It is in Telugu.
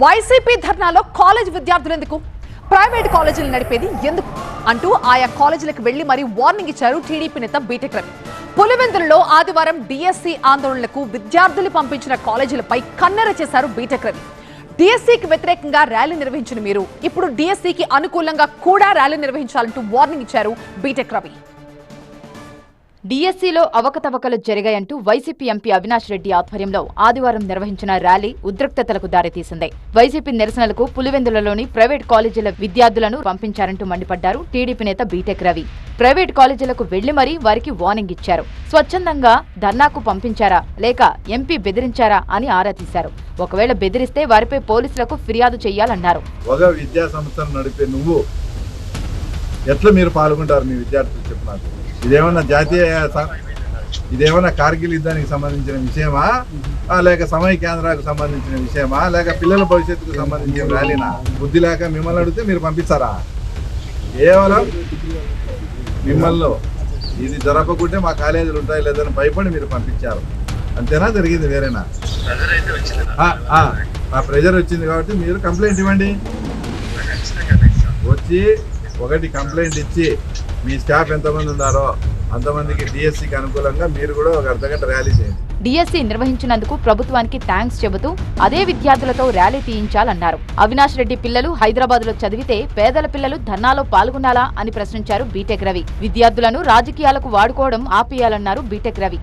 వైసీపీ ధర్నాలో కాలేజ్ విద్యార్థులు ఎందుకు, ప్రైవేట్ కాలేజీలు నడిపేది ఎందుకు అంటూ ఆయా కాలేజీలకు వెళ్లి మరీ వార్నింగ్ ఇచ్చారు టీడీపీ నేత బీటెక్ రవి. పులివెందులలో ఆదివారం డిఎస్సీ ఆందోళనలకు విద్యార్థులు పంపించిన కాలేజీలపై కన్నెర చేశారు బీటెక్ రవి. డిఎస్సీకి వ్యతిరేకంగా ర్యాలీ నిర్వహించిన మీరు ఇప్పుడు డిఎస్సీకి అనుకూలంగా కూడా ర్యాలీ నిర్వహించాలంటూ వార్నింగ్ ఇచ్చారు బీటెక్ రవి. డిఎస్సీలో అవకతవకలు జరిగాయంటూ వైసీపీ ఎంపీ అవినాష్ రెడ్డి ఆధ్వర్యంలో ఆదివారం నిర్వహించిన ర్యాలీ ఉద్రిక్తతలకు దారితీసింది. వైసీపీ నిరసనలకు పులివెందులలోని ప్రైవేట్ కాలేజీల విద్యార్థులను పంపించారంటూ మండిపడ్డారు టీడీపీ నేత బీటెక్ రవి. ప్రైవేట్ కాలేజీలకు వెళ్లి మరీ వారికి వార్నింగ్ ఇచ్చారు. స్వచ్ఛందంగా ధర్నాకు పంపించారా లేక ఎంపీ బెదిరించారా అని ఆరా తీశారు. ఒకవేళ బెదిరిస్తే వారిపై పోలీసులకు ఫిర్యాదు చేయాలన్నారు. విద్యా సంస్థను నడిపే నువ్వు ఎట్లా మీరు పాల్గొంటారు? మీ విద్యార్థులు చెప్పు నాకు. ఇదేమన్నా కార్గిల్ యుద్ధానికి సంబంధించిన విషయమా, లేక సమయ కేంద్రాలకు సంబంధించిన విషయమా, లేక పిల్లల భవిష్యత్తుకు సంబంధించిన ర్యాలీనా? బుద్ధి లేక మిమ్మల్ని అడిగితే మీరు పంపిస్తారా? కేవలం మిమ్మల్ని ఇది జరపకుంటే మా కాలేజీలు ఉంటాయి లేదని భయపడి మీరు పంపించారు. అంతేనా జరిగింది? వేరేనా? ఆ ప్రెజర్ వచ్చింది కాబట్టి మీరు కంప్లైంట్ ఇవ్వండి. వచ్చి ఒకటి కంప్లైంట్ ఇచ్చి మీ స్టాఫ్ ఎంతమంది ఉన్నారో అంతమందికి డిఎస్సీకి అనుకూలంగా మీరు కూడా ఒక అర్ధగంట ర్యాలీ చేయండి. డిఎస్సీ నిర్వహించినందుకు ప్రభుత్వానికి థ్యాంక్స్ చెబుతూ అదే విద్యార్థులతో ర్యాలీ తీయించాలన్నారు. అవినాష్ రెడ్డి పిల్లలు హైదరాబాద్ లో చదివితే పేదల పిల్లలు ధర్నాలో పాల్గొనాలా అని ప్రశ్నించారు బీటెక్ రవి. విద్యార్థులను రాజకీయాలకు వాడుకోవడం ఆపేయాలన్నారు బీటెక్ రవి.